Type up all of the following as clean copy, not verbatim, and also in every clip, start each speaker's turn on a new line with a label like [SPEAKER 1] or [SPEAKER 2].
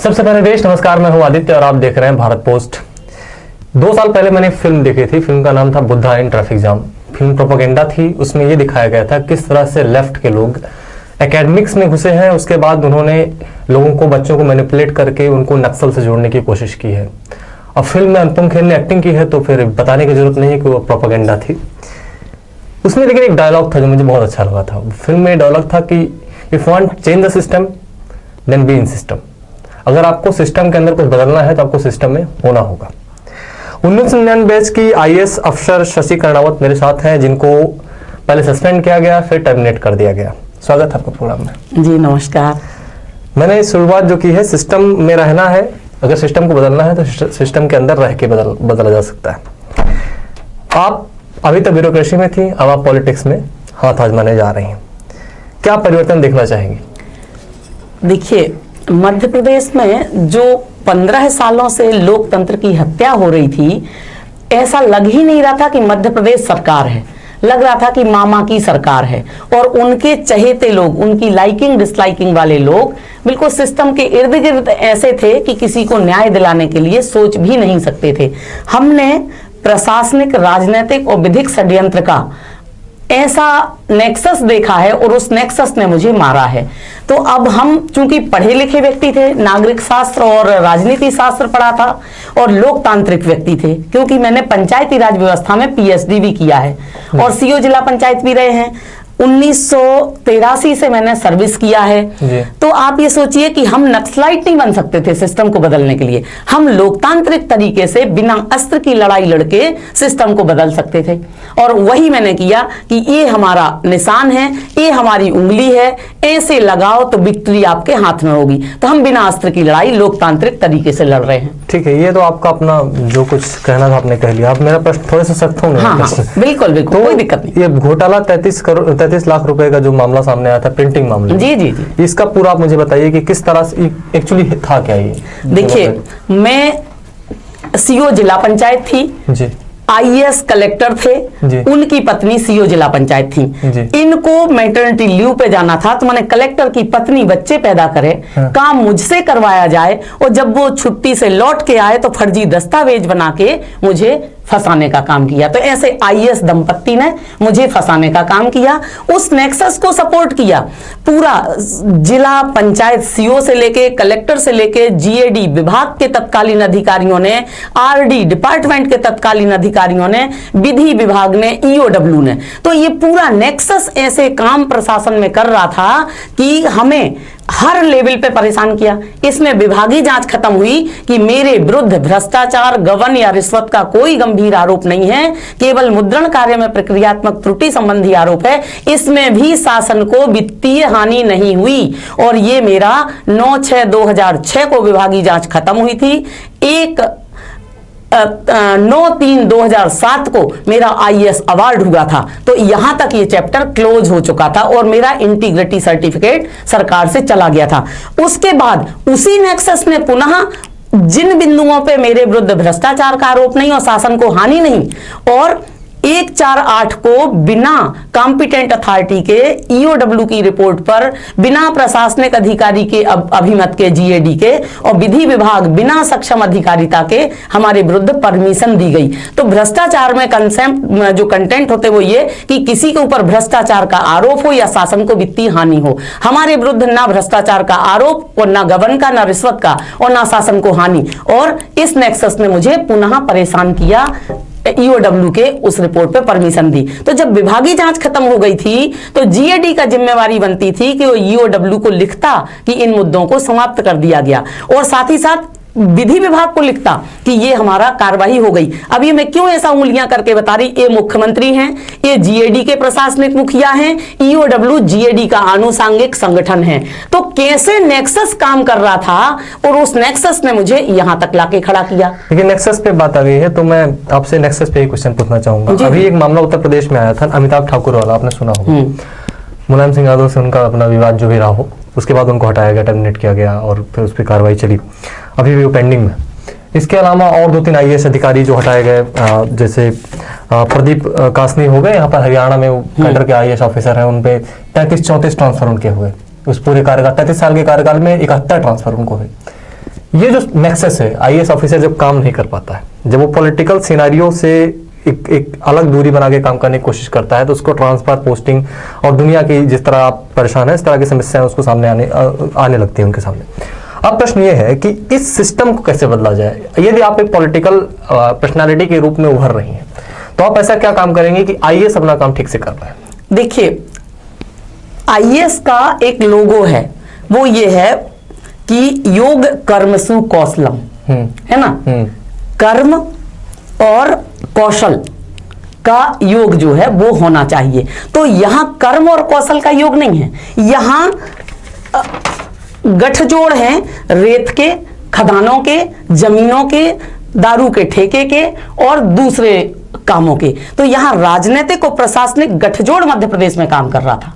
[SPEAKER 1] सबसे पहले देश नमस्कार, मैं हूं आदित्य और आप देख रहे हैं भारत पोस्ट। 2 साल पहले मैंने फिल्म देखी थी। फिल्म का नाम था Buddha in traffic jam. Film propaganda थी। उसमें यह दिखाया गया था किस तरह से लेफ्ट के लोग एकेडमिक्स में घुसे हैं। उसके बाद उन्होंने लोगों को, बच्चों को मैनिपुलेट करके उनको नक्सल से जोड़ने की कोशिश की है। अब फिल्म में अनुपम खेर ने एक्टिंग की है तो फिर बताने की जरूरत नहीं है कि वो प्रोपेगेंडा थी। उसमें लेकिन एक डायलॉग था जो मुझे बहुत अच्छा लगा था। फिल्म में डायलॉग था कि if want change the system then be in system. अगर आपको सिस्टम के अंदर कुछ बदलना है तो आपको सिस्टम में होना होगा। 1999 बैच की आईएएस अफसर शशि कर्णावत मेरे साथ हैं, जिनको पहले सस्पेंड किया गया, फिर टर्मिनेट कर दिया गया। स्वागत है आपका प्रोग्राम में। जी नमस्कार। मैंने शुरुआत जो की है, सिस्टम में रहना है, अगर सिस्टम को बदलना है तो सिस्टम के अंदर रह के बदला जा सकता है। आप अभी तक ब्यूरोक्रेसी में थी, अब आप पॉलिटिक्स में हाथ आजमाने जा रही हैं। क्या परिवर्तन देखना चाहेंगी?
[SPEAKER 2] देखिए, मध्य प्रदेश में जो 15 सालों से लोकतंत्र की हत्या हो रही थी, ऐसा लग ही नहीं रहा था कि मध्य प्रदेश सरकार है। लग रहा था कि मामा की सरकार है और उनके चहेते लोग, उनकी लाइकिंग डिसलाइकिंग वाले लोग बिल्कुल सिस्टम के इर्द गिर्द ऐसे थे कि किसी को न्याय दिलाने के लिए सोच भी नहीं सकते थे। हमने प्रशासनिक, राजनीतिक और विधिक षड्यंत्र का ऐसा नेक्सस देखा है और उस नेक्सस ने मुझे मारा है। तो अब हम चूंकि पढ़े लिखे व्यक्ति थे, नागरिक शास्त्र और राजनीति शास्त्र पढ़ा था और लोकतांत्रिक व्यक्ति थे, क्योंकि मैंने पंचायती राज व्यवस्था में पीएचडी भी किया है और सीओ जिला पंचायत भी रहे हैं। 1983 से मैंने सर्विस किया है। तो आप ये सोचिए कि हम नक्सलाइट नहीं बन सकते थे सिस्टम को बदलने के लिए। हम लोकतांत्रिक तरीके से बिना अस्त्र की लड़ाई लड़के सिस्टम को बदल सकते थे और वही मैंने किया कि ये हमारा निशान है, ये हमारी उंगली है, ऐसे लगाओ तो विक्ट्री आपके हाथ में होगी। तो हम बिना अस्त्र की लड़ाई लोकतांत्रिक तरीके से लड़ रहे हैं।
[SPEAKER 1] ठीक है, ये तो आपका अपना जो कुछ कहना था आपने कह लिया। अब मेरा प्रश्न थोड़े से सख्त होंगे।
[SPEAKER 2] हाँ, बिल्कुल बिल्कुल, कोई दिक्कत नहीं।
[SPEAKER 1] ये घोटाला 33 लाख रुपए का जो मामला सामने आया था, प्रिंटिंग मामला,
[SPEAKER 2] जी जी जी,
[SPEAKER 1] इसका पूरा आप मुझे बताइए कि किस तरह से एक्चुअली था क्या ये?
[SPEAKER 2] देखिए, मैं सीओ जिला पंचायत थी जी, आईएएस कलेक्टर थे, उनकी पत्नी सीओ जिला पंचायत थी। इनको मैटरनिटी लीव पे जाना था, तो मैंने कलेक्टर की पत्नी बच्चे पैदा करे, काम मुझसे करवाया जाए और जब वो छुट्टी से लौट के आए तो फर्जी दस्तावेज बना के मुझे फंसाने का काम किया। तो ऐसे आईएएस दंपत्ति ने मुझे फंसाने का काम किया। उस नेक्सस को सपोर्ट किया पूरा जिला पंचायत, सीओ से लेके कलेक्टर से लेके जीएडी विभाग के तत्कालीन अधिकारियों ने, आरडी डिपार्टमेंट के तत्कालीन अधिकारियों ने, विधि विभाग ने, ईओडब्ल्यू ने। तो ये पूरा नेक्सस ऐसे काम प्रशासन में कर रहा था कि हमें हर लेवल पे परेशान किया। इसमें विभागीय जांच खत्म हुई कि मेरे विरुद्ध भ्रष्टाचार, गबन या रिश्वत का कोई गंभीर आरोप नहीं है, केवल मुद्रण कार्य में प्रक्रियात्मक त्रुटि संबंधी आरोप है। इसमें भी शासन को वित्तीय हानि नहीं हुई और ये मेरा 9/6/2006 को विभागीय जांच खत्म हुई थी। 9/3/2007 को मेरा आईएएस अवार्ड हुआ था। तो यहां तक ये चैप्टर क्लोज हो चुका था और मेरा इंटीग्रिटी सर्टिफिकेट सरकार से चला गया था। उसके बाद उसी नेक्सस ने पुनः जिन बिंदुओं पे मेरे विरुद्ध भ्रष्टाचार का आरोप नहीं और शासन को हानि नहीं, और 1/4/8 को बिना कॉम्पिटेंट अथॉरिटी के ईओडब्ल्यू की रिपोर्ट पर, बिना प्रशासनिक अधिकारी के अभिमत के, जीएडी के, और विधि विभाग बिना सक्षम अधिकारिता के हमारे विरुद्ध परमिशन दी गई। तो भ्रष्टाचार में कंसेप्ट जो कंटेंट होते वो ये कि किसी के ऊपर भ्रष्टाचार का आरोप हो या शासन को वित्तीय हानि हो। हमारे विरुद्ध ना भ्रष्टाचार का आरोप और ना गबन का, ना रिश्वत का और ना शासन को हानि। और इस नेक्सस ने मुझे पुनः परेशान किया। ईओडब्ल्यू के उस रिपोर्ट पे परमिशन दी। तो जब विभागीय जांच खत्म हो गई थी तो जीएडी का जिम्मेवारी बनती थी कि वो ईओडब्ल्यू को लिखता कि इन मुद्दों को समाप्त कर दिया गया और साथ ही साथ विधि विभाग को लिखता कि ये हमारा कार्रवाई हो गई। अब ये मैं क्यों ऐसा उंगलियां करके बता रही, ये मुख्यमंत्री हैं, ये जीएडी के प्रशासनिक मुखिया हैं, ईओडब्ल्यू जीएडी का आनुषंगिक संगठन है। तो कैसे नेक्सस काम कर रहा था और उस नेक्सस ने मुझे यहां तक लाके खड़ा किया।
[SPEAKER 1] लेकिन नेक्सस पे बात आ गई है तो मैं आपसे नेक्सस पे एक क्वेश्चन पूछना चाहूंगा। अभी एक मामला उत्तर प्रदेश में आया था, अमिताभ ठाकुर वाला, आपने सुना होगा। मुलायम सिंह यादव से उनका अपना विवाद जो भी रहा हो, उसके बाद उनको हटाया गया, टर्मिनेट किया गया और फिर उस पर कार्रवाई चली। अभी भी वो पेंडिंग में। इसके अलावा और 2-3 आईएएस अधिकारी जो हटाए गए, जैसे प्रदीप कासनी हो गए, यहाँ पर हरियाणा में कैडर के आईएएस ऑफिसर हैं, उन पे 33-34 ट्रांसफर उनके हुए। उस पूरे कार्यकाल 33 साल के कार्यकाल में 71 ट्रांसफर उनको हुए। ये जो नेक्सस है, आईएएस ऑफिसर जब काम नहीं कर पाता है, जब वो पॉलिटिकल सिनेरियो से एक अलग दूरी बना के काम करने की कोशिश करता है, तो उसको ट्रांसफर, पोस्टिंग और दुनिया की जिस तरह आप परेशान है इस तरह की समस्याएं उसको सामने आने लगती है उनके सामने। अब प्रश्न ये है कि इस सिस्टम को कैसे बदला जाए। यदि आप एक पॉलिटिकल पर्सनालिटी के रूप में उभर रही हैं, तो आप ऐसा क्या काम करेंगे कि आईएएस अपना काम ठीक से कर पाए?
[SPEAKER 2] देखिए, आईएएस का एक लोगो है, वो ये है कि योग कर्मसु कौशलम, है ना। कर्म और कौशल का योग जो है वो होना चाहिए। तो यहां कर्म और कौशल का योग नहीं है, यहां गठजोड़ है रेत के, खदानों के, जमीनों के, दारू के ठेके के और दूसरे कामों के। तो यहां राजनीतिक और प्रशासनिक गठजोड़ मध्य प्रदेश में काम कर रहा था।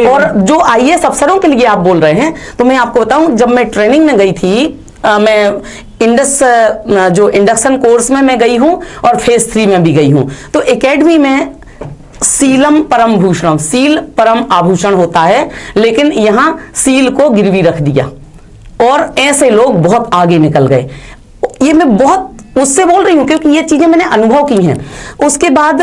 [SPEAKER 2] और जो आईएएस अफसरों के लिए आप बोल रहे हैं, तो मैं आपको बताऊं, जब मैं ट्रेनिंग में गई थी, मैं जो इंडक्शन कोर्स में मैं गई हूं और फेज 3 में भी गई हूं, तो एकेडमी में सीलम परम भूषणम, सील परम आभूषण होता है, लेकिन यहां सील को गिरवी रख दिया और ऐसे लोग बहुत आगे निकल गए। ये मैं बहुत उससे बोल रही हूं क्योंकि ये चीजें मैंने अनुभव की हैं। उसके बाद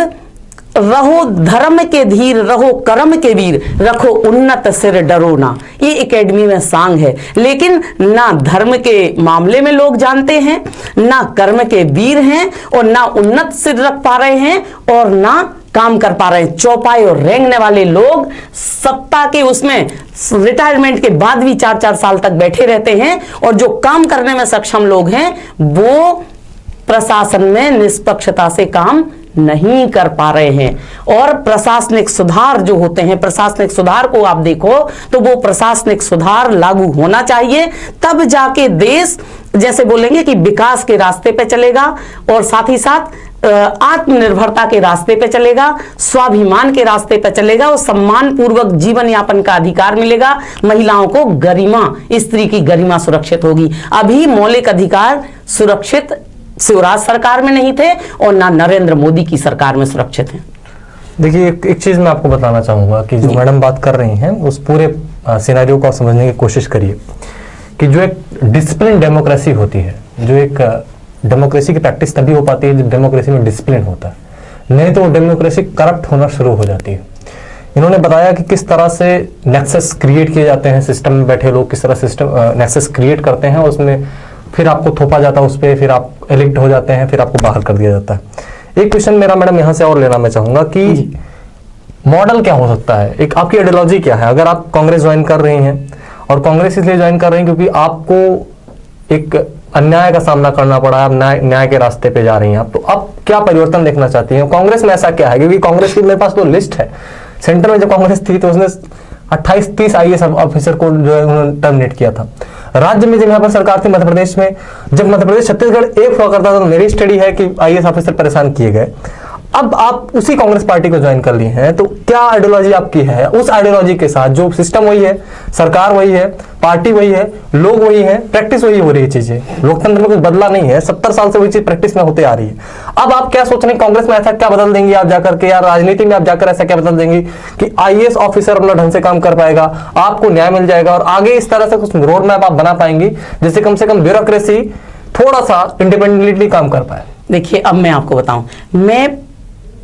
[SPEAKER 2] रहो धर्म के धीर, रहो कर्म के वीर, रखो उन्नत सिर डरो ना, ये एकेडमी में सांग है। लेकिन ना धर्म के मामले में लोग जानते हैं, ना कर्म के वीर हैं और ना उन्नत सिर रख पा रहे हैं और ना काम कर पा रहे हैं। चौपाई और रेंगने वाले लोग सत्ता के उसमें रिटायरमेंट के बाद भी 4-4 साल तक बैठे रहते हैं और जो काम करने में सक्षम लोग हैं वो प्रशासन में निष्पक्षता से काम नहीं कर पा रहे हैं। और प्रशासनिक सुधार जो होते हैं, प्रशासनिक सुधार को आप देखो तो वो प्रशासनिक सुधार लागू होना चाहिए, तब जाके देश जैसे बोलेंगे कि विकास के रास्ते पे चलेगा और साथ ही साथ आत्मनिर्भरता के रास्ते पे चलेगा, स्वाभिमान के रास्ते पे चलेगा और सम्मान पूर्वक जीवन यापन का अधिकार मिलेगा। महिलाओं को गरिमा, स्त्री की गरिमा सुरक्षित होगी। अभी मौलिक अधिकार सुरक्षित शिवराज सरकार में नहीं थे और ना नरेंद्र मोदी की सरकार में सुरक्षित हैं।
[SPEAKER 1] देखिए, एक चीज मैं आपको बताना चाहूंगा कि जो मैडम बात कर रही हैं उस पूरे सिनेरियो को समझने की कोशिश करिए कि जो एक डिसिप्लिन डेमोक्रेसी होती है, जो एक डेमोक्रेसी की प्रैक्टिस तभी हो पाती है जब डेमोक्रेसी में डिसिप्लिन होता है, नहीं तो वो डेमोक्रेसी करप्ट होना शुरू हो जाती है। इन्होंने बताया कि किस तरह से नेक्सस क्रिएट किए जाते हैं, सिस्टम में बैठे लोग किस तरह सिस्टम नेक्सस क्रिएट करते हैं, उसमें फिर आपको थोपा जाता है, उस पर फिर आप इलेक्ट हो जाते हैं, फिर आपको बाहर कर दिया जाता है। एक क्वेश्चन मेरा मैडम यहां से और लेना मैं चाहूंगा कि मॉडल क्या हो सकता है, एक आपकी आइडियोलॉजी क्या है? अगर आप कांग्रेस ज्वाइन कर रही हैं और कांग्रेस इसलिए ज्वाइन कर रही हैं क्योंकि आपको एक अन्याय का सामना करना पड़ा, आप न्याय के रास्ते पे जा रही हैं, आप तो अब क्या परिवर्तन देखना चाहती हैं? कांग्रेस में ऐसा क्या है? क्योंकि कांग्रेस की मेरे पास तो लिस्ट है, सेंटर में जब कांग्रेस थी तो उसने 28-30 आईएएस ऑफिसर को जो है उन्होंने टर्मिनेट किया था। राज्य में जब यहाँ पर सरकार थी मध्य प्रदेश में, जब मध्य प्रदेश छत्तीसगढ़ एक हुआ करता था तो मेरी स्टडी है कि आईएएस ऑफिसर परेशान किए गए। अब आप उसी कांग्रेस पार्टी को ज्वाइन कर लिए हैं, तो क्या आइडियोलॉजी आपकी है? उस आइडियोलॉजी के साथ जो सिस्टम वही है, सरकार वही है, पार्टी वही है, लोग वही है, प्रैक्टिस वही हो रही है, चीजें लोकतंत्र में कुछ बदला नहीं है, 70 साल से वही चीज प्रैक्टिस में होते आ रही है। अब आप क्या सोच रहे हैं, कांग्रेस में ऐसा क्या बदल देंगे आप जाकर के, या राजनीति में आप जाकर ऐसा क्या बदल देंगे कि आईएएस ऑफिसर अपना ढंग से काम कर पाएगा, आपको न्याय मिल जाएगा और आगे इस तरह से कुछ रोड मैप आप बना पाएंगी जिससे कम से कम ब्यूरोक्रेसी थोड़ा सा इंडिपेंडेंटली काम कर पाए?
[SPEAKER 2] देखिए, अब मैं आपको बताऊं, मैं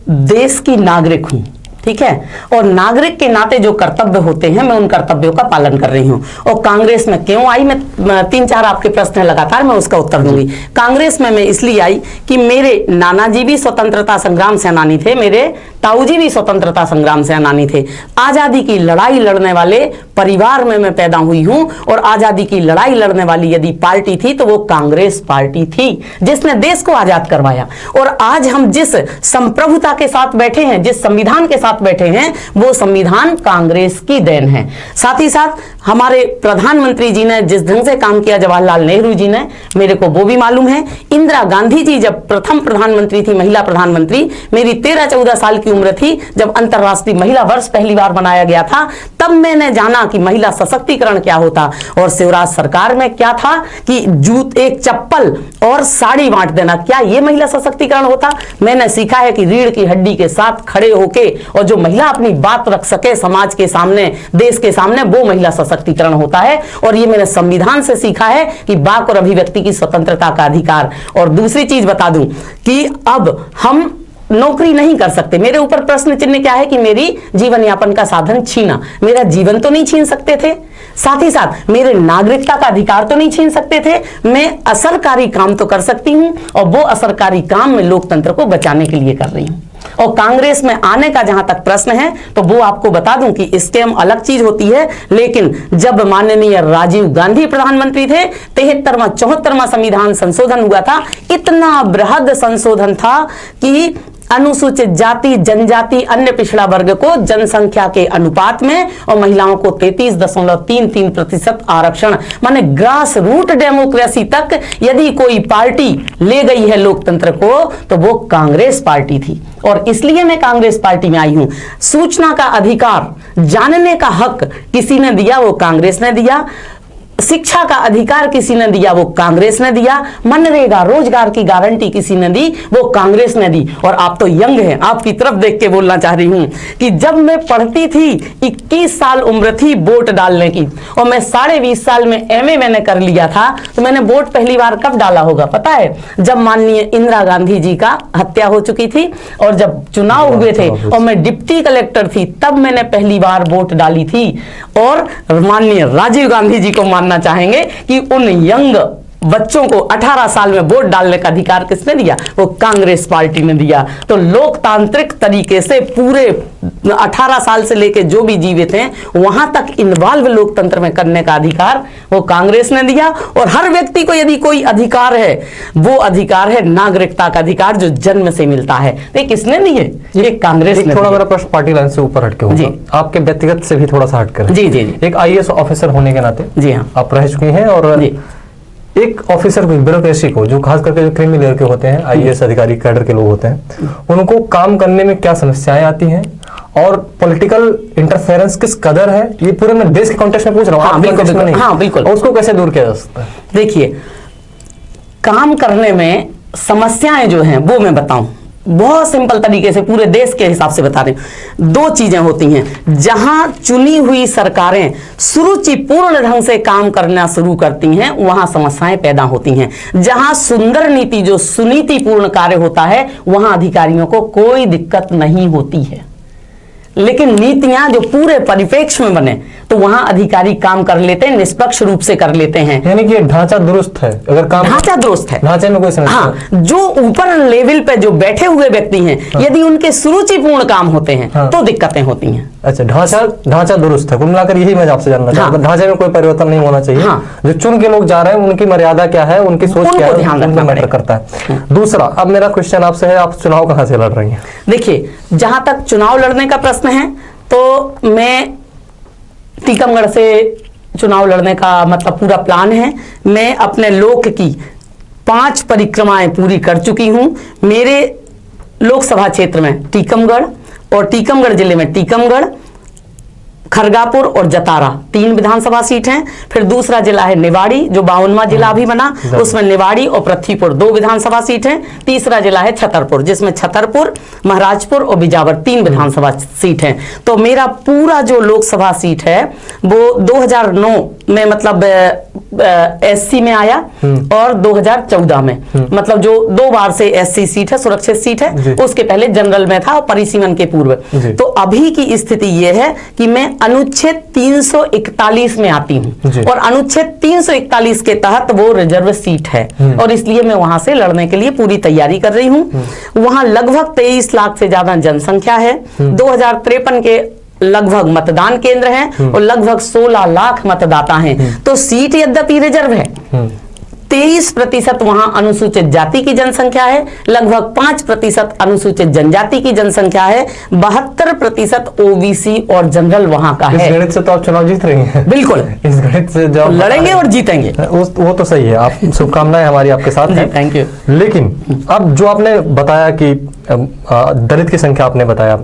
[SPEAKER 2] देश की नागरिक हूं, ठीक है, और नागरिक के नाते जो कर्तव्य होते हैं मैं उन कर्तव्यों का पालन कर रही हूं। और कांग्रेस में क्यों आई, मैं 3-4 आपके प्रश्न है लगातार, मैं उसका उत्तर दूंगी। कांग्रेस में मैं इसलिए आई कि मेरे नाना जी भी स्वतंत्रता संग्राम सेनानी थे, मेरे ताऊ जी भी स्वतंत्रता संग्राम सेनानी थे। आजादी की लड़ाई लड़ने वाले परिवार में मैं पैदा हुई हूं और आजादी की लड़ाई लड़ने वाली यदि पार्टी थी तो वो कांग्रेस पार्टी थी जिसने देश को आजाद करवाया। और आज हम जिस संप्रभुता के साथ बैठे हैं, जिस संविधान के साथ बैठे हैं, वो संविधान कांग्रेस की देन है। साथ ही साथ हमारे प्रधानमंत्री जी ने जिस ढंग से काम किया, जवाहरलाल नेहरू जी ने, मेरे को वो भी मालूम है। इंदिरा गांधी जी जब प्रथम प्रधानमंत्री थी, महिला प्रधानमंत्री, मेरी 13-14 साल की उम्र थी जब अंतर्राष्ट्रीय महिला वर्ष पहली बार मनाया गया था, तब मैंने जाना कि महिला सशक्तिकरण क्या होता। और शिवराज सरकार में क्या था कि एक चप्पल और साड़ी बांट देना, क्या ये महिला सशक्तिकरण होता? मैंने सीखा है कि रीढ़ की हड्डी के साथ खड़े होके और जो महिला अपनी बात रख सके समाज के सामने, देश के सामने, वो महिला सशक्तिकरण होता है। और ये मैंने संविधान से सीखा है कि वाक और अभिव्यक्ति की स्वतंत्रता का अधिकार। और दूसरी चीज बता दूं कि अब हम नौकरी नहीं कर सकते। मेरे ऊपर प्रश्न चिन्ह क्या है कि मेरी जीवन यापन का साधन छीना, मेरा जीवन तो नहीं छीन सकते थे, साथ ही साथ मेरे नागरिकता का अधिकार तो नहीं छीन सकते थे। मैं असरकारी काम तो कर सकती हूं और वो असरकारी काम मैं लोकतंत्र को बचाने के लिए कर रही हूं। और कांग्रेस में आने का जहां तक प्रश्न है तो वो आपको बता दूं कि स्कैम अलग चीज होती है, लेकिन जब माननीय राजीव गांधी प्रधानमंत्री थे 73वां 74वां संविधान संशोधन हुआ था, इतना बृहद संशोधन था कि अनुसूचित जाति, जनजाति, अन्य पिछड़ा वर्ग को जनसंख्या के अनुपात में और महिलाओं को 33.33% आरक्षण, माने ग्रास रूट डेमोक्रेसी तक यदि कोई पार्टी ले गई है लोकतंत्र को तो वो कांग्रेस पार्टी थी। और इसलिए मैं कांग्रेस पार्टी में आई हूं। सूचना का अधिकार, जानने का हक किसी ने दिया, वो कांग्रेस ने दिया। शिक्षा का अधिकार किसी ने दिया, वो कांग्रेस ने दिया। मनरेगा रोजगार की गारंटी किसी ने दी, वो कांग्रेस ने दी। और आप तो यंग हैं, आपकी तरफ देख के बोलना चाह रही हूं कि जब मैं पढ़ती थी 21 साल उम्र थी वोट डालने की, और मैं 20.5 साल में एमए मैंने कर लिया था। तो मैंने वोट पहली बार कब डाला होगा पता है? जब माननीय इंदिरा गांधी जी का हत्या हो चुकी थी और जब चुनाव हुए थे और मैं डिप्टी कलेक्टर थी, तब मैंने पहली बार वोट डाली थी। और माननीय राजीव गांधी जी को मानना चाहेंगे कि उन यंग बच्चों को 18 साल में वोट डालने का अधिकार किसने दिया? वो कांग्रेस पार्टी ने दिया। तो लोकतांत्रिक तरीके से पूरे 18 साल से लेके जो भी जीवित हैं वहां तक इन्वॉल्व लोकतंत्र में करने का अधिकार वो कांग्रेस ने दिया। और हर व्यक्ति को यदि कोई अधिकार है, वो अधिकार है नागरिकता का अधिकार जो जन्म से मिलता है। ये किसने दिए? ये कांग्रेस ने।
[SPEAKER 1] थोड़ा मेरा प्रश्न पार्टी लाइन से ऊपर हटके होगा, आपके व्यक्तिगत से भी थोड़ा सा हटकर।
[SPEAKER 2] जी जी जी।
[SPEAKER 1] एक आईएएस ऑफिसर होने के नाते
[SPEAKER 2] जी हाँ,
[SPEAKER 1] आप रह चुकी हैं, और एक ऑफिसर को, ब्यूरोक्रेसी को, जो खास करके जो क्रीमी लेयर के होते हैं, आईएएस अधिकारी, कैडर के लोग होते हैं, उनको काम करने में क्या समस्याएं आती हैं और पॉलिटिकल इंटरफेरेंस किस कदर है? ये पूरे मैं देश के कॉन्टेक्स्ट में पूछ रहा हूँ।
[SPEAKER 2] हाँ, बिल्कुल, हाँ, बिल्कुल।
[SPEAKER 1] और उसको कैसे दूर किया जा सकता है?
[SPEAKER 2] देखिए, काम करने में समस्याएं जो हैं वो मैं बताऊं, बहुत सिंपल तरीके से पूरे देश के हिसाब से बता रहे हैं। 2 चीजें होती हैं। जहां चुनी हुई सरकारें सुरुचिपूर्ण ढंग से काम करना शुरू करती हैं वहां समस्याएं पैदा होती हैं। जहां सुंदर नीति, जो सुनीतिपूर्ण कार्य होता है, वहां अधिकारियों को कोई दिक्कत नहीं होती है। लेकिन नीतियां जो पूरे परिप्रेक्ष्य में बने तो वहां अधिकारी काम कर लेते हैं, निष्पक्ष रूप से कर लेते हैं।
[SPEAKER 1] यानी कि ढांचा दुरुस्त है। अगर काम
[SPEAKER 2] ढांचा दुरुस्त है,
[SPEAKER 1] ढांचे में कोई समस्या,
[SPEAKER 2] हाँ, जो ऊपर लेवल पे जो बैठे हुए व्यक्ति हैं, हाँ, यदि उनके सुरुचिपूर्ण काम होते हैं, हाँ, तो दिक्कतें होती हैं।
[SPEAKER 1] अच्छा, ढांचा दुरुस्त है। कुल मिलाकर यही मैं आपसे जानना चाहता हूं, ढांचे में कोई परिवर्तन नहीं होना चाहिए। हाँ, जो चुन के लोग जा रहे हैं उनकी मर्यादा क्या है, उनकी सोच क्या है, उनमें मैटर करता है। दूसरा, अब मेरा क्वेश्चन आपसे है, आप चुनाव कहां से लड़ रही हैं?
[SPEAKER 2] देखिए, जहां तक चुनाव लड़ने का प्रश्न है तो मैं टीकमगढ़ से चुनाव लड़ने का मतलब पूरा प्लान है। मैं अपने लोक की 5 परिक्रमाएं पूरी कर चुकी हूं। मेरे लोकसभा क्षेत्र में टीकमगढ़ और टीकमगढ़ जिले में टीकमगढ़, खरगापुर और जतारा 3 विधानसभा सीट हैं। फिर दूसरा जिला है निवाड़ी, जो 52वां जिला भी बना, उसमें निवाड़ी और पृथ्वीपुर 2 विधानसभा सीट हैं। तीसरा जिला है छतरपुर, जिसमें छतरपुर, महाराजपुर और बिजावर 3 विधानसभा सीट हैं। तो मेरा पूरा जो लोकसभा सीट है वो 2009 में मतलब एससी में आया और 2014 में मतलब जो 2 बार से एससी सीट है, सुरक्षित सीट है, उसके पहले जनरल में था और परिसीमन के पूर्व। तो अभी की स्थिति यह है कि मैं अनुच्छेद 341 में आती हूं और अनुच्छेद 341 के तहत वो रिजर्व सीट है और इसलिए मैं वहां से लड़ने के लिए पूरी तैयारी कर रही हूं। वहां लगभग 23 लाख से ज्यादा जनसंख्या है, 2053 के लगभग मतदान केंद्र हैं और लगभग 16 लाख मतदाता हैं। तो सीट यद्यपि रिजर्व है, 23% वहां अनुसूचित जाति की जनसंख्या है, लगभग 5% अनुसूचित जनजाति की जनसंख्या है, 72% ओबीसी और जनरल वहां का है।
[SPEAKER 1] इस गणित से तो आप चुनाव जीत रही हैं।
[SPEAKER 2] बिल्कुल,
[SPEAKER 1] इस गणित से जो
[SPEAKER 2] लड़ेंगे और जीतेंगे,
[SPEAKER 1] वो तो सही है। आप शुभकामनाएं हमारी आपके साथ हैं।
[SPEAKER 2] Thank you.
[SPEAKER 1] लेकिन अब जो आपने बताया कि दलित की संख्या आपने बताया,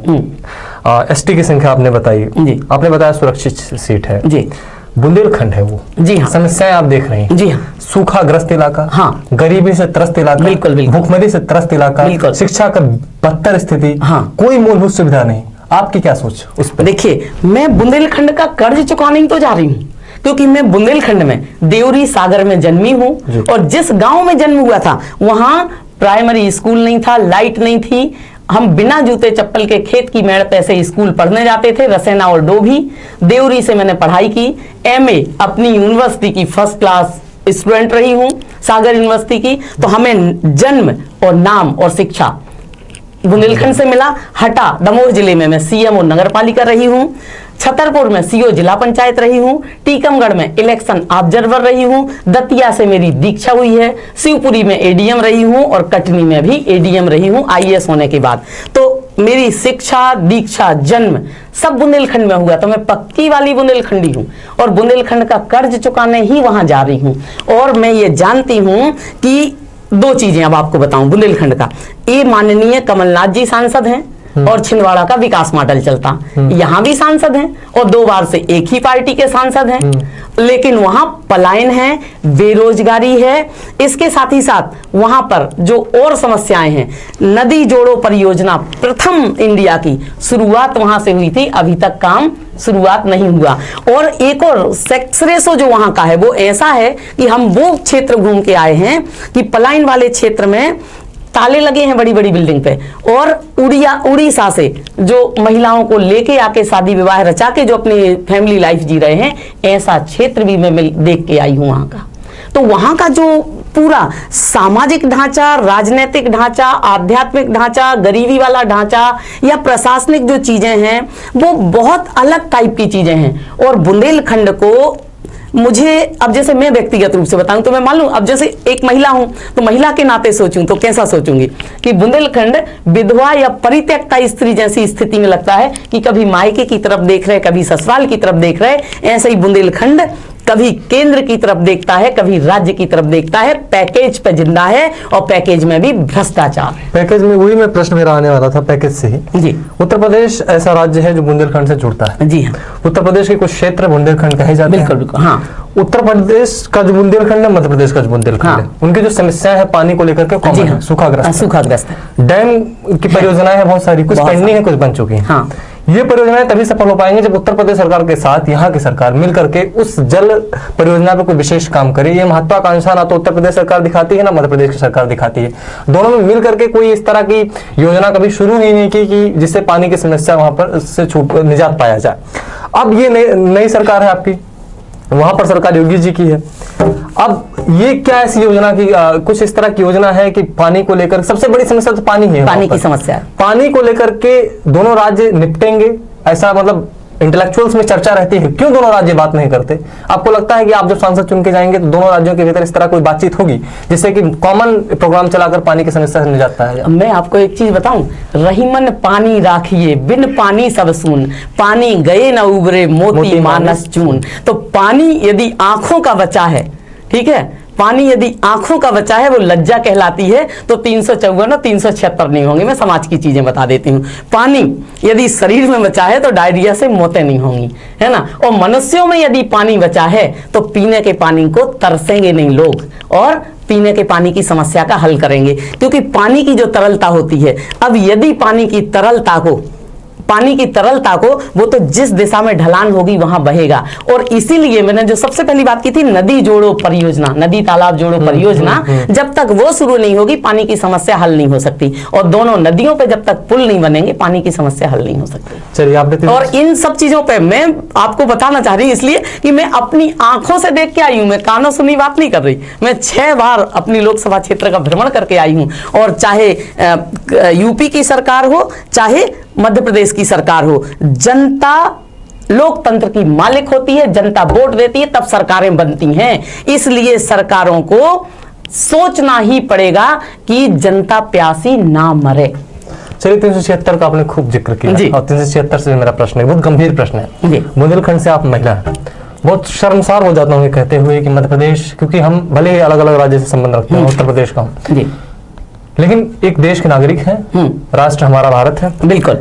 [SPEAKER 1] एसटी की संख्या आपने बताई, आपने बताया सुरक्षित सीट है जी, बुंदेलखंड है वो, जी हाँ, समस्याएं आप देख रहे हैं, जी हाँ, सूखा ग्रस्त इलाका, हाँ, गरीबी से त्रस्त इलाका, बिल्कुल बिल्कुल, भूखमरी से त्रस्त इलाका, शिक्षा का बदतर स्थिति, हाँ, कोई मूलभूत सुविधा नहीं। आपकी क्या सोच उस पर?
[SPEAKER 2] देखिए, मैं बुंदेलखंड का कर्ज चुकाने ही तो जा रही हूँ, क्योंकि मैं बुंदेलखंड में देवरी सागर में जन्मी हूँ और जिस गांव में जन्म हुआ था वहां प्राइमरी स्कूल नहीं था, लाइट नहीं थी, हम बिना जूते चप्पल के खेत की मेड़ पे से स्कूल पढ़ने जाते थे, रसेना और डोभी। देवरी से मैंने पढ़ाई की, एमए अपनी यूनिवर्सिटी की फर्स्ट क्लास स्टूडेंट रही हूं, सागर यूनिवर्सिटी की। तो हमें जन्म और नाम और शिक्षा बुंदेलखंड से मिला। हटा दमोह जिले में मैं सीएम और नगर पालिका रही हूं, छतरपुर में सीओ जिला पंचायत रही हूं, टीकमगढ़ में इलेक्शन ऑब्जर्वर रही हूं, दतिया से मेरी दीक्षा हुई है, शिवपुरी में एडीएम रही हूं और कटनी में भी एडीएम रही हूं आईएएस होने के बाद। तो मेरी शिक्षा, दीक्षा, जन्म सब बुंदेलखंड में हुआ। तो मैं पक्की वाली बुंदेलखंडी हूं और बुंदेलखंड का कर्ज चुकाने ही वहां जा रही हूं। और मैं ये जानती हूं कि दो चीजें अब आपको बताऊं बुंदेलखंड का, ये माननीय कमलनाथ जी सांसद हैं और छिंदवाड़ा का विकास मॉडल चलता, यहां भी सांसद हैं और 2 बार से एक ही पार्टी के सांसद हैं, लेकिन वहां पलायन है, बेरोजगारी है, इसके साथ ही साथ वहां पर जो और समस्याएं हैं, नदी जोड़ो परियोजना प्रथम इंडिया की शुरुआत वहां से हुई थी, अभी तक काम शुरुआत नहीं हुआ। और एक और सेक्स रेशो जो वहां का है वो ऐसा है कि हम वो क्षेत्र घूम के आए हैं कि पलायन वाले क्षेत्र में ताले लगे हैं बड़ी बड़ी बिल्डिंग पे, और उड़ीसा से जो महिलाओं को लेके आके शादी विवाह रचा के जो अपनी फैमिली लाइफ जी रहे हैं, ऐसा क्षेत्र भी मैं देख के आई हूं वहां का। तो वहां का जो पूरा सामाजिक ढांचा, राजनीतिक ढांचा, आध्यात्मिक ढांचा, गरीबी वाला ढांचा या प्रशासनिक जो चीजें हैं वो बहुत अलग टाइप की चीजें हैं। और बुंदेलखंड को मुझे, अब जैसे मैं व्यक्तिगत रूप से बताऊं तो मैं मालूम, अब जैसे एक महिला हूं तो महिला के नाते सोचूं तो कैसा सोचूंगी कि बुंदेलखंड विधवा या परित्यक्ता स्त्री जैसी स्थिति में लगता है कि कभी मायके की तरफ देख रहे, कभी ससुराल की तरफ देख रहे। ऐसे ही बुंदेलखंड कभी केंद्र की तरफ देखता है, कभी राज्य की तरफ देखता है, पैकेज पे जिंदा है और पैकेज में भी भ्रष्टाचार है।
[SPEAKER 1] पैकेज में वही मैं प्रश्न मेरा आने वाला था, पैकेज से ही जी। उत्तर प्रदेश ऐसा राज्य है जो बुंदेलखंड से जुड़ता है। जी हाँ। उत्तर प्रदेश के कुछ क्षेत्र बुंदेलखंड कहे जाते हैं। बिल्कुल, हाँ। उत्तर प्रदेश का जो बुंदेलखंड है, मध्य प्रदेश का जो बुंदेलखंड है, उनकी जो समस्याएं है पानी को लेकर के कॉमन है, सूखाग्रस्त है। डैम की परियोजनाएं है बहुत सारी, कुछ पेंडिंग है, कुछ बन चुकी है। ये परियोजनाएं तभी सफल हो पाएंगे जब उत्तर प्रदेश सरकार के साथ यहाँ की सरकार मिलकर के उस जल परियोजना पर कोई विशेष काम करे। ये महत्वाकांक्षा ना तो उत्तर प्रदेश सरकार दिखाती है ना मध्य प्रदेश की सरकार दिखाती है, दोनों में मिल करके कोई इस तरह की योजना कभी शुरू ही नहीं की कि जिससे पानी की समस्या वहां पर से निजात पाया जाए। अब ये नई सरकार है आपकी, वहां पर सरकार योगी जी की है। अब ये क्या ऐसी योजना की कुछ इस तरह की योजना है कि पानी को लेकर, सबसे बड़ी समस्या तो पानी ही है, पानी की समस्या, पानी को लेकर के दोनों राज्य निपटेंगे, ऐसा मतलब इंटेलेक्चुअल्स में चर्चा रहती है। क्यों दोनों राज्य बात नहीं करते? आपको लगता है कि आप जब सांसद चुन के जाएंगे तो दोनों राज्यों के भीतर इस तरह कोई बातचीत होगी जिससे कि कॉमन प्रोग्राम चलाकर पानी की समस्या से निजात पाया जाए? मैं आपको एक चीज बताऊं, रहीमन पानी राखिए बिन पानी सब सून, पानी गए न उबरे मोती मानस चून। तो पानी यदि आंखों का बचा है, ठीक है, पानी यदि आंखों का बचा है वो लज्जा कहलाती है, तो 354 और 376 नहीं होंगे। मैं समाज की चीजें बता देती हूँ। पानी यदि शरीर में बचा है तो डायरिया से मौतें नहीं होंगी, है ना। और मनुष्यों में यदि पानी बचा है तो पीने के पानी को तरसेंगे नहीं लोग और पीने के पानी की समस्या का हल करेंगे, क्योंकि पानी की जो तरलता होती है, अब यदि पानी की तरलता को वो तो जिस दिशा में ढलान होगी वहां बहेगा। और इसीलिए मैंने जो सबसे पहली बात की थी, नदी जोड़ो परियोजना, नदी तालाब जोड़ो परियोजना, जब तक वो शुरू नहीं होगी पानी की समस्या हल नहीं हो सकती। और दोनों नदियों पे जब तक पुल नहीं बनेंगे पानी की समस्या हल नहीं हो सकती। चलिए आप, और इन सब चीजों पे मैं आपको बताना चाह रही हूँ इसलिए कि मैं अपनी आंखों से देख के आई हूं, मैं कानों सुनी बात नहीं कर रही। मैं 6 बार अपनी लोकसभा क्षेत्र का भ्रमण करके आई हूं, और चाहे यूपी की सरकार हो चाहे मध्य प्रदेश की सरकार हो, जनता लोकतंत्र की मालिक होती है, जनता वोट देती है तब सरकारें बनती हैं। इसलिए सरकारों को सोचना ही पड़ेगा कि जनता प्यासी ना मरे। चलिए 376 का आपने खूब जिक्र किया, और 376 से मेरा प्रश्न है, बहुत गंभीर प्रश्न है। बुंदेलखंड से आप महिला हैं, बहुत शर्मसार हो जाता हूँ कहते हुए कि मध्य प्रदेश, क्योंकि हम भले ही अलग अलग राज्य से संबंध रखते हैं, उत्तर प्रदेश का हूँ, लेकिन एक देश के नागरिक हैं, राष्ट्र हमारा भारत है, बिल्कुल,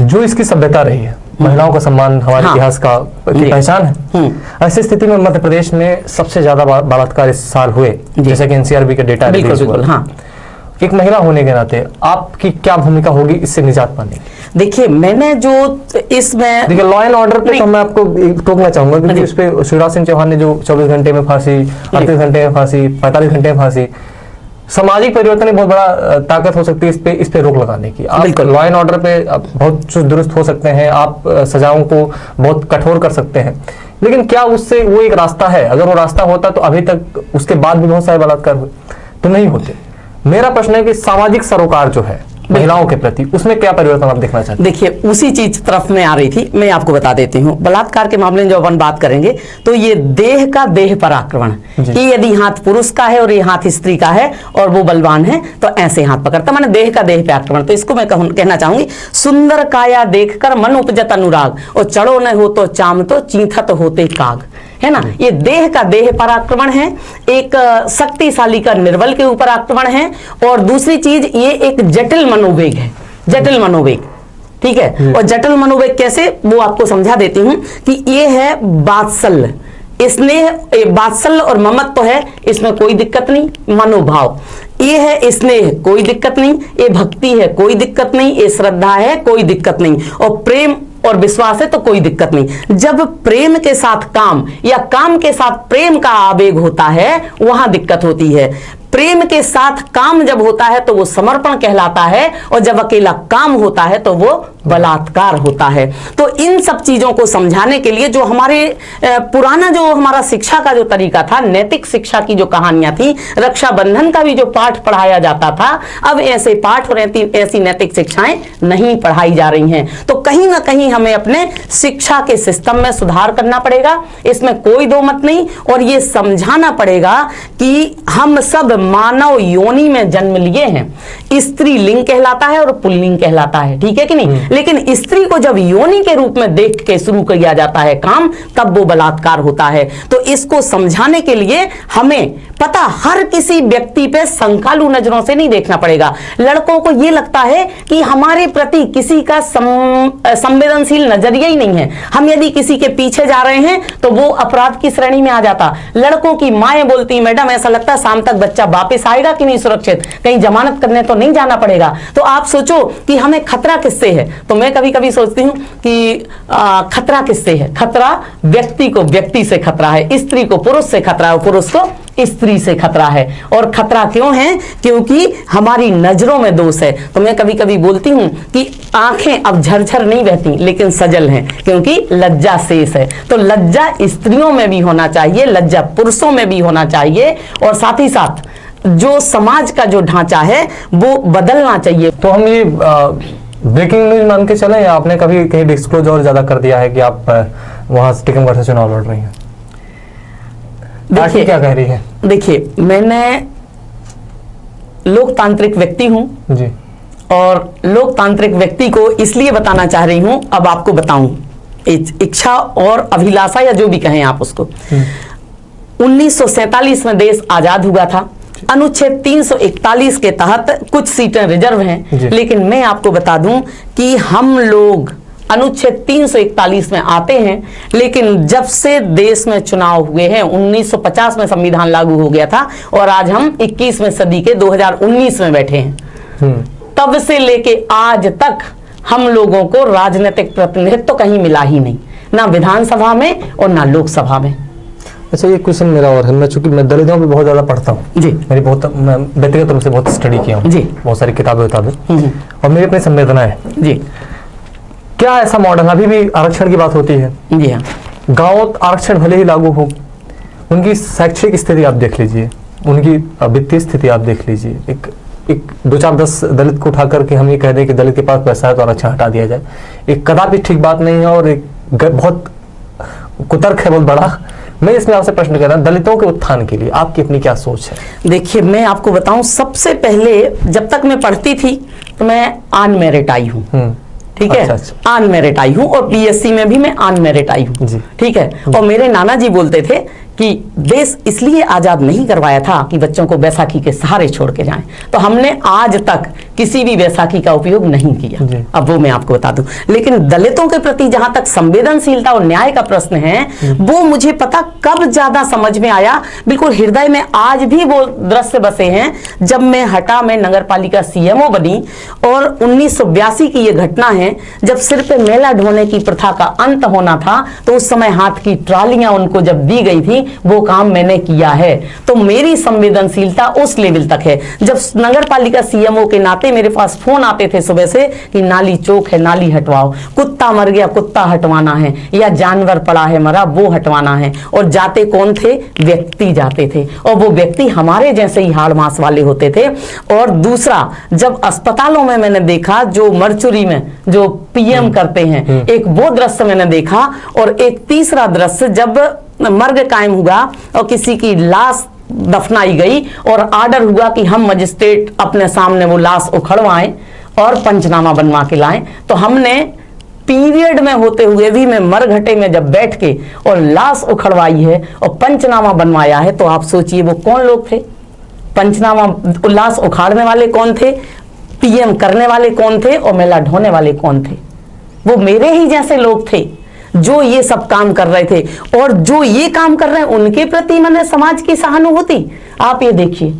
[SPEAKER 1] जो इसकी सभ्यता रही है, महिलाओं का सम्मान हमारे इतिहास का पहचान है। ऐसी स्थिति में मध्य प्रदेश में सबसे ज्यादा बलात्कार इस साल हुए, जैसे कि एनसीआरबी का डेटा रिलीज हुआ। एक महिला होने के नाते आपकी क्या भूमिका होगी इससे निजात पाने की?
[SPEAKER 2] देखिए मैंने जो इसमें
[SPEAKER 1] देखिए लॉ एंड ऑर्डर पे तो मैं आपको टोकना चाहूंगा क्योंकि उस पे शिवराज सिंह चौहान ने जो 24 घंटे में फांसी, 38 घंटे में फांसी, 45 घंटे में फांसी, सामाजिक परिवर्तन में बहुत बड़ा ताकत हो सकती है इस पे रोक लगाने की। आप लॉ एंड ऑर्डर पे बहुत चुस्त दुरुस्त हो सकते हैं, आप सजाओं को बहुत कठोर कर सकते हैं, लेकिन क्या उससे वो एक रास्ता है? अगर वो रास्ता होता तो अभी तक उसके बाद भी बहुत सारे बलात्कार हुए तो नहीं होते। मेरा प्रश्न है कि सामाजिक सरोकार जो है महिलाओं के प्रति, उसमें क्या परिवर्तन आप देखना चाहते हैं?
[SPEAKER 2] देखिए उसी चीज तरफ में आ रही थी, मैं आपको बता देती हूँ। बलात्कार के मामले में जब अपन बात करेंगे तो ये देह का देह पर आक्रमण, कि यदि हाथ पुरुष का है और ये हाथ स्त्री का है और वो बलवान है तो ऐसे हाथ पकड़ता, माने देह का देह पे आक्रमण। तो इसको मैं कहना चाहूंगी, सुंदर काया देखकर मन उपजत अनुराग, और चढ़ो न हो तो चाम तो चींथत होते काग, है ना। ये देह का देह पर आक्रमण है, एक शक्तिशाली का निर्बल के ऊपर आक्रमण है, और दूसरी चीज ये एक जटिल मनोवेग है, जटिल मनोवेग, ठीक है। और जटिल मनोवेग कैसे, वो आपको समझा देती हूं कि ये है वात्सल्य, स्नेह, वात्सल्य और ममत्व है, इसमें कोई दिक्कत नहीं। मनोभाव ये है, स्नेह कोई दिक्कत नहीं, ये भक्ति है कोई दिक्कत नहीं, ये श्रद्धा है कोई दिक्कत नहीं, और प्रेम और विश्वास है तो कोई दिक्कत नहीं। जब प्रेम के साथ काम या काम के साथ प्रेम का आवेग होता है वहां दिक्कत होती है। प्रेम के साथ काम जब होता है तो वो समर्पण कहलाता है, और जब अकेला काम होता है तो वो बलात्कार होता है। तो इन सब चीजों को समझाने के लिए जो हमारे पुराना जो हमारा शिक्षा का जो तरीका था, नैतिक शिक्षा की जो कहानियां थी, रक्षाबंधन का भी जो पाठ पढ़ाया जाता था, अब ऐसे पाठ और ऐसी नैतिक शिक्षाएं नहीं पढ़ाई जा रही हैं। तो कहीं ना कहीं हमें अपने शिक्षा के सिस्टम में सुधार करना पड़ेगा, इसमें कोई दो मत नहीं। और ये समझाना पड़ेगा कि हम सब मानव योनि में जन्म लिए हैं, स्त्री लिंग कहलाता है और पुल्लिंग कहलाता है, ठीक है कि नहीं। लेकिन स्त्री को जब योनि के रूप में देख के शुरू किया जाता है काम, तब वो बलात्कार होता है। तो इसको समझाने के लिए हमें पता, हर किसी व्यक्ति पे संकालू नजरों से नहीं देखना पड़ेगा। लड़कों को ये लगता है कि हमारे प्रति किसी का संवेदनशील नजरिया ही नहीं है, हम यदि किसी के पीछे जा रहे हैं तो वो अपराध की श्रेणी में आ जाता। लड़कों की माएं बोलती, मैडम ऐसा लगता है शाम तक बच्चा वापस आएगा कि नहीं सुरक्षित, कहीं जमानत करने तो नहीं जाना पड़ेगा। तो आप सोचो कि हमें खतरा किससे है। तो मैं कभी कभी सोचती हूँ कि खतरा किससे है, खतरा व्यक्ति को व्यक्ति से खतरा है, स्त्री को पुरुष से खतरा है, पुरुष को स्त्री से खतरा है। और खतरा क्यों है, क्योंकि हमारी नजरों में दोष है। तो मैं कभी कभी बोलती हूँ कि आंखें अब झरझर नहीं बहती लेकिन सजल हैं, क्योंकि लज्जा शेष है। तो लज्जा स्त्रियों में भी होना चाहिए, लज्जा पुरुषों में भी होना चाहिए, और साथ ही साथ जो समाज का जो ढांचा है वो बदलना चाहिए।
[SPEAKER 1] तो हम ये ब्रेकिंग न्यूज मान के चले, या आपने कभी कहीं डिस्क्लोज और ज्यादा कर दिया है कि आप वहां टिकमगढ़ से चुनाव लड़ रही हैं? देखिए क्या कह रही है।
[SPEAKER 2] देखिए मैंने लोकतांत्रिक व्यक्ति हूं
[SPEAKER 1] जी, और
[SPEAKER 2] लोकतांत्रिक व्यक्ति को इसलिए बताना चाह रही हूं, अब आपको बताऊं, इच्छा और अभिलाषा या जो भी कहें आप उसको। 1947 में देश आजाद हुआ था, अनुच्छेद 341 के तहत कुछ सीटें रिजर्व हैं, लेकिन मैं आपको बता दूं कि हम लोग अनुच्छेद 341 में आते हैं, लेकिन जब से देश में चुनाव हुए हैं, 1950 में संविधान लागू हो गया था और आज हम 21वीं सदी के 2019 में बैठे हैं, तब से लेके आज तक हम लोगों को राजनीतिक प्रतिनिधित्व तो कहीं मिला ही नहीं, ना विधानसभा में और ना लोकसभा में।
[SPEAKER 1] अच्छा, ये क्वेश्चन मेरा और है, मैं चूंकि मैं दलितों पे बहुत ज्यादा पढ़ता हूँ जी, मेरी बहुत, मैं व्यक्तिगत रूप से बहुत स्टडी किया हूँ जी, बहुत सारी किताबें और मेरी अपनी संवेदना है जी। क्या ऐसा मॉडल, अभी भी आरक्षण की बात होती है जी हाँ, गाँव आरक्षण भले ही लागू हो, उनकी शैक्षिक स्थिति आप देख लीजिए, उनकी वित्तीय स्थिति आप देख लीजिए, एक 2-4-10 दलित को उठा करके हम ये कह दें कि दलित के पास पैसा है तो आरक्षण हटा दिया जाए, एक कदापि ठीक बात नहीं है और एक बहुत कुतर्क है बहुत बड़ा। मैं इसमें आपसे प्रश्न कर रहा हूं, दलितों के उत्थान के लिए आपकी अपनी क्या सोच है?
[SPEAKER 2] देखिए मैं आपको बताऊं, सबसे पहले जब तक मैं पढ़ती थी तो मैं अनमेरिट आई हूँ, ठीक है, अनमेरिट आई हूँ, और पीएससी में भी मैं अनमेरिट आई हूँ, ठीक है। और मेरे नाना जी बोलते थे कि देश इसलिए आजाद नहीं करवाया था कि बच्चों को बैसाखी के सहारे छोड़ के जाएं, तो हमने आज तक किसी भी बैसाखी का उपयोग नहीं किया। अब वो मैं आपको बता दूं, लेकिन दलितों के प्रति जहां तक संवेदनशीलता और न्याय का प्रश्न है, वो मुझे पता कब ज्यादा समझ में आया, बिल्कुल हृदय में आज भी वो दृश्य बसे हैं जब मैं हटा में नगर पालिका सीएमओ बनी और 1982 की ये घटना है जब सिर पे मेला ढोने की प्रथा का अंत होना था, तो उस समय हाथ की ट्रालियां उनको जब दी गई थी, वो काम मैंने किया है। तो मेरी संवेदनशीलता उस लेवल तक है। जब नगर पालिका सीएमओ के नाते मेरे पास फोन आते थे सुबह से कि नाली चौक है, नाली हटवाओ, कुत्ता मर गया, कुत्ता हटवाना है, या जानवर पड़ा है मरा, वो हटवाना है। और जाते कौन थे? व्यक्ति जाते थे, और वो व्यक्ति हमारे जैसे ही हाड़ मास वाले होते थे। और दूसरा, जब अस्पतालों में मैंने देखा, जो मर्चुरी में जो पीएम करते हैं, एक वो दृश्य मैंने देखा। और एक तीसरा दृश्य, जब मर्ग कायम हुआ और किसी की लाश दफनाई गई और आर्डर हुआ कि हम मजिस्ट्रेट अपने सामने वो लाश उखड़वाएं और पंचनामा बनवा के लाएं, तो हमने पीरियड में होते हुए भी मैं मरघटे में जब बैठ के और लाश उखड़वाई है और पंचनामा बनवाया है। तो आप सोचिए वो कौन लोग थे? पंचनामा, लाश उखाड़ने वाले कौन थे, पीएम करने वाले कौन थे, और मेला ढोने वाले कौन थे? वो मेरे ही जैसे लोग थे जो ये सब काम कर रहे थे। और जो ये काम कर रहे हैं उनके प्रति मैंने समाज की सहानुभूति, आप ये देखिए,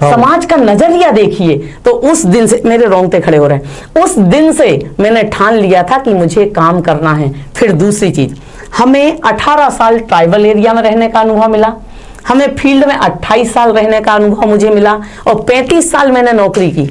[SPEAKER 2] समाज का नजरिया देखिए। तो उस दिन से मेरे रोंगटे खड़े हो रहे हैं। उस दिन से मैंने ठान लिया था कि मुझे काम करना है। फिर दूसरी चीज, हमें 18 साल ट्राइबल एरिया में रहने का अनुभव मिला, हमें फील्ड में 28 साल रहने का अनुभव मुझे मिला, और 35 साल मैंने नौकरी की।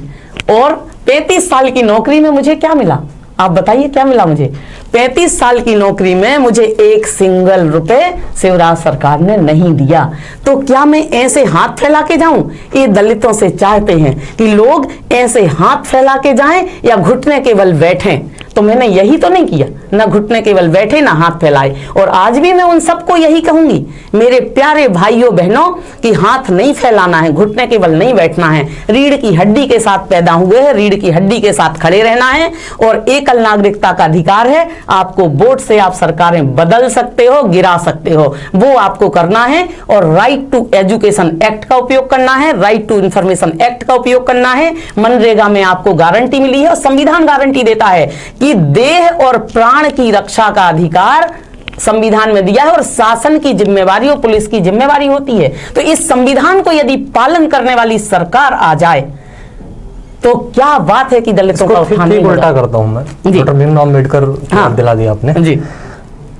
[SPEAKER 2] और 35 साल की नौकरी में मुझे क्या मिला? आप बताइए क्या मिला मुझे? 35 साल की नौकरी में मुझे एक सिंगल रुपए शिवराज सरकार ने नहीं दिया। तो क्या मैं ऐसे हाथ फैला के जाऊं? ये दलितों से चाहते हैं कि लोग ऐसे हाथ फैला के जाएं या घुटने केवल बैठें। तो मैंने यही तो नहीं किया, ना घुटने केवल बैठे ना हाथ फैलाए। और आज भी मैं उन सबको यही कहूंगी, मेरे प्यारे भाइयों बहनों, कि हाथ नहीं फैलाना है, घुटने केवल नहीं बैठना है। रीढ़ की हड्डी के साथ पैदा हुए हैं, रीढ़ की हड्डी के साथ खड़े रहना है। और एकल नागरिकता का अधिकार है, आपको वोट से आप सरकारें बदल सकते हो, गिरा सकते हो, वो आपको करना है। और राइट टू एजुकेशन एक्ट का उपयोग करना है, राइट टू इंफॉर्मेशन एक्ट का उपयोग करना है। मनरेगा में आपको गारंटी मिली है और संविधान गारंटी देता है कि देह और प्राण की रक्षा का अधिकार संविधान में दिया है, और शासन की जिम्मेवारी और पुलिस की जिम्मेवारी होती है। तो इस संविधान को यदि पालन करने वाली सरकार आ जाए तो क्या बात है कि दलितों का उठाने
[SPEAKER 1] उल्टा करता हूं मैं। डॉक्टर भीमराव अम्बेडकर दिला दिया आपने जी,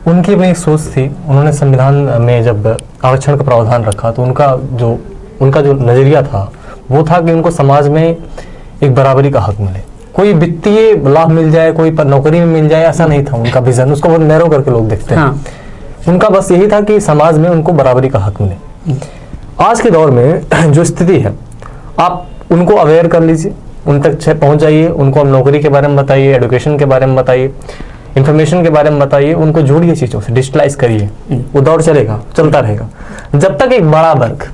[SPEAKER 1] उनकी अपनी एक सोच थी। उन्होंने संविधान में जब आरक्षण का प्रावधान रखा तो उनका जो नजरिया था वो था कि उनको समाज में एक बराबरी का हक मिले, कोई वित्तीय लाभ मिल जाए, कोई नौकरी में मिल जाए, ऐसा नहीं था उनका विजन। उसको बहुत नैरो करके लोग देखते हैं। उनका बस यही था कि समाज में उनको बराबरी का हक मिले। आज के दौर में जो स्थिति है, आप उनको अवेयर कर लीजिए, उन तक पहुंच जाइए, उनको आप नौकरी के बारे में बताइए, एजुकेशन के बारे में बताइए, इंफॉर्मेशन के बारे में बताइए, उनको जोड़िए चीजों से, डिजिटलाइज करिए, वो दौर चलेगा, चलता रहेगा। जब तक एक बड़ा वर्ग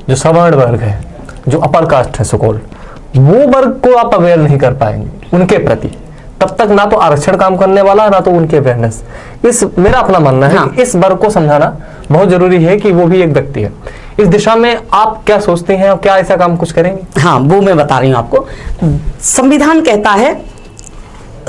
[SPEAKER 1] जो सवर्ण वर्ग है, जो अपर कास्ट है सो-कॉल्ड, वो वर्ग को आप अवेयर नहीं कर पाएंगे उनके प्रति, तब तक ना तो आरक्षण काम करने वाला, ना तो उनके अवेयरनेस। मेरा अपना मानना है कि इस वर्ग को समझाना बहुत जरूरी है कि वो भी एक व्यक्ति है। इस दिशा में आप क्या सोचते हैं और क्या ऐसा काम कुछ करेंगे?
[SPEAKER 2] हाँ, वो मैं बता रही हूं आपको। संविधान कहता है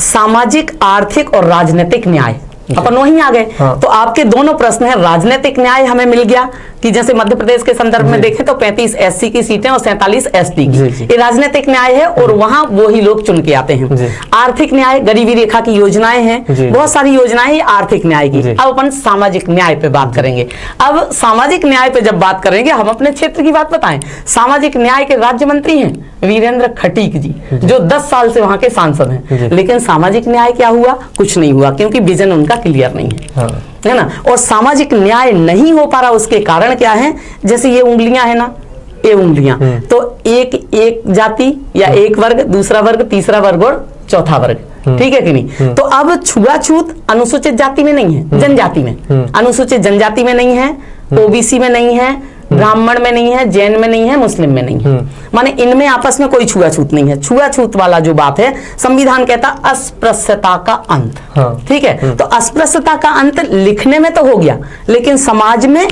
[SPEAKER 2] सामाजिक, आर्थिक और राजनीतिक न्याय, अपन वहीं आ गए। तो आपके दोनों प्रश्न हैं। राजनीतिक न्याय हमें मिल गया कि जैसे मध्य प्रदेश के संदर्भ में देखें तो 35 एससी की सीटें और 47 एसटी की, ये राजनीतिक न्याय है और वहां वो ही लोग चुन के आते हैं। आर्थिक न्याय, गरीबी रेखा की योजनाएं हैं, बहुत सारी योजनाएं आर्थिक न्याय की। अब अपन सामाजिक न्याय पे बात करेंगे। अब सामाजिक न्याय पे जब बात करेंगे, हम अपने क्षेत्र की बात बताएं। सामाजिक न्याय के राज्य मंत्री हैं वीरेंद्र खटीक जी, जो 10 साल से वहां के सांसद हैं। लेकिन सामाजिक न्याय क्या हुआ? कुछ नहीं हुआ, क्योंकि विजन उनका क्लियर नहीं है ना। और सामाजिक न्याय नहीं हो पा रहा, उसके कारण क्या है? जैसे ये उंगलियां है ना, ये उंगलियां, तो एक जाति या एक वर्ग, दूसरा वर्ग, तीसरा वर्ग और चौथा वर्ग, ठीक है कि नहीं? तो अब छुआछूत अनुसूचित जाति में नहीं है, जनजाति में, अनुसूचित जनजाति में नहीं है, ओबीसी में नहीं है, ब्राह्मण में नहीं है, जैन में नहीं है, मुस्लिम में नहीं है। माने इनमें आपस में कोई छुआछूत नहीं है। छुआछूत वाला जो बात है, संविधान कहता अस्पृश्यता का अंत, ठीक है? तो अस्पृश्यता का अंत लिखने में तो हो गया, लेकिन समाज में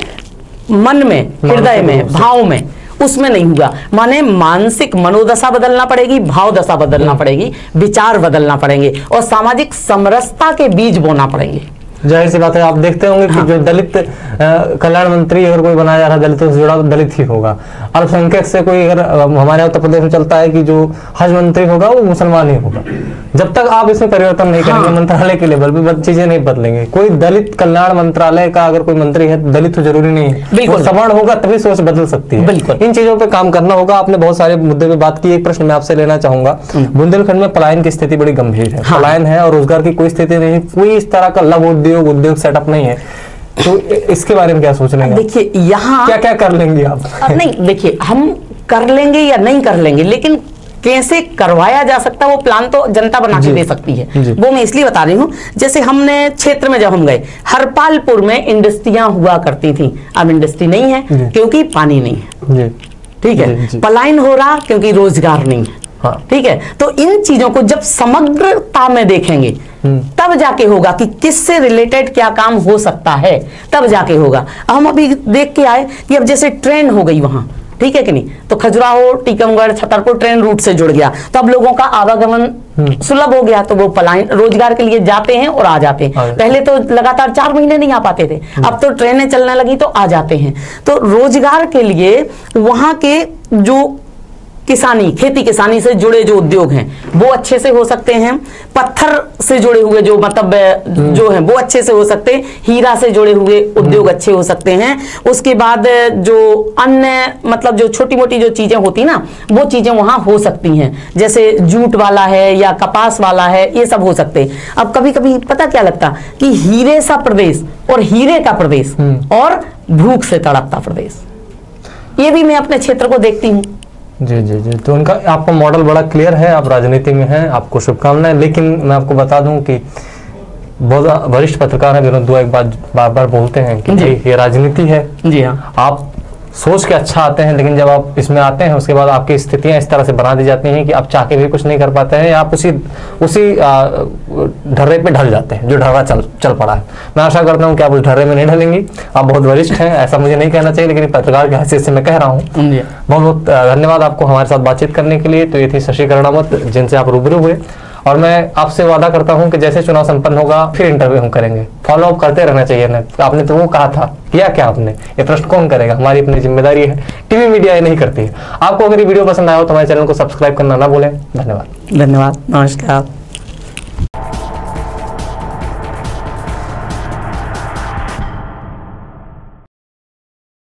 [SPEAKER 2] मन में, हृदय में, भाव में, उसमें नहीं होगा। माने मानसिक मनोदशा बदलना पड़ेगी, भाव दशा बदलना पड़ेगी, विचार बदलना पड़ेंगे और सामाजिक समरसता के बीज बोना पड़ेंगे।
[SPEAKER 1] जाहिर सी बात है, आप देखते होंगे कि जो दलित कल्याण मंत्री अगर कोई बनाया जा रहा है दलितों से जुड़ा, दलित ही होगा। अल्पसंख्यक से कोई अगर हमारे उत्तर प्रदेश में चलता है कि जो हज मंत्री होगा वो मुसलमान ही होगा। जब तक आप इसमें परिवर्तन नहीं करेंगे मंत्रालय के लेवल पे चीजें नहीं बदलेंगे। कोई दलित कल्याण मंत्रालय का अगर कोई मंत्री है दलित तो जरूरी नहीं है, वो सवर्ण होगा तभी सोच बदल सकती है। इन चीजों पे काम करना होगा। आपने बहुत सारे मुद्दे पे बात की। एक प्रश्न मैं आपसे लेना चाहूंगा, बुंदेलखंड में पलायन की स्थिति बड़ी गंभीर है। पलायन है और रोजगार की कोई स्थिति नहीं, कोई इस तरह का लघु उद्योग सेटअप नहीं है, तो इसके बारे में क्या सोच रहे हैं?
[SPEAKER 2] देखिए यहाँ
[SPEAKER 1] क्या क्या कर लेंगे आप?
[SPEAKER 2] नहीं, देखिए हम कर लेंगे या नहीं कर लेंगे, लेकिन कैसे करवाया जा सकता है वो प्लान तो जनता बना के दे सकती है। वो मैं इसलिए बता रही हूँ, जैसे हमने क्षेत्र में जब हम गए, हरपालपुर में इंडस्ट्रियां हुआ करती थी, अब इंडस्ट्री नहीं है क्योंकि पानी नहीं है। ठीक है, पलायन हो रहा क्योंकि रोजगार नहीं है। ठीक है, तो इन चीजों को जब समग्रता में देखेंगे तब जाके होगा कि किससे रिलेटेड क्या काम हो सकता है, तब जाके होगा। हम अभी देख के आए कि अब जैसे ट्रेन हो गई वहां, ठीक है कि नहीं, तो खजुराहो, टीकमगढ़, छतरपुर ट्रेन रूट से जुड़ गया, तो अब लोगों का आवागमन सुलभ हो गया, तो वो पलायन रोजगार के लिए जाते हैं और आ जाते हैं। पहले तो लगातार 4 महीने नहीं आ पाते थे, अब तो ट्रेनें चलने लगी तो आ जाते हैं। तो रोजगार के लिए वहां के जो किसानी, खेती किसानी से जुड़े जो उद्योग हैं वो अच्छे से हो सकते हैं, पत्थर से जुड़े हुए जो मतलब जो हैं वो अच्छे से हो सकते हैं, हीरा से जुड़े हुए उद्योग अच्छे हो सकते हैं। उसके बाद जो अन्य मतलब जो छोटी मोटी जो चीजें होती ना वो चीजें वहां हो सकती हैं, जैसे जूट वाला है या कपास वाला है, ये सब हो सकते हैं। अब कभी कभी पता क्या लगता कि हीरे सा प्रदेश और हीरे का प्रदेश और भूख से तड़पता प्रदेश, ये भी मैं अपने क्षेत्र को देखती हूँ।
[SPEAKER 1] जी जी जी, तो उनका आपका मॉडल बड़ा क्लियर है, आप राजनीति में हैं, आपको शुभकामनाएं। लेकिन मैं आपको बता दूं कि बहुत वरिष्ठ पत्रकार है विनोद दुआ एक बात बार बार बोलते हैं कि ये राजनीति है। जी हाँ, आप सोच के अच्छा आते हैं, लेकिन जब आप इसमें आते हैं उसके बाद आपकी स्थितियां इस तरह से बना दी जाती हैं कि आप चाह के भी कुछ नहीं कर पाते हैं, या आप उसी ढर्रे पे ढल जाते हैं जो ढर्रा चल पड़ा है। मैं आशा करता हूं कि आप उस ढर्रे में नहीं ढलेंगी। आप बहुत वरिष्ठ हैं, ऐसा मुझे नहीं कहना चाहिए, लेकिन पत्रकार की हैसियत से मैं कह रहा हूँ। बहुत बहुत धन्यवाद आपको हमारे साथ बातचीत करने के लिए। तो ये थी शशि कर्णावत जिनसे आप रूबरू हुए, और मैं आपसे वादा करता हूं कि जैसे चुनाव संपन्न होगा फिर इंटरव्यू हम करेंगे। फॉलो अप करते रहना चाहिए ना। आपने तो वो कहा था, किया क्या आपने? ये प्रश्न कौन करेगा? हमारी अपनी जिम्मेदारी है, टीवी मीडिया ये नहीं करती है। आपको अगर ये वीडियो पसंद आया हो तो हमारे चैनल को सब्सक्राइब करना ना भूलें। धन्यवाद।
[SPEAKER 2] नमस्कार।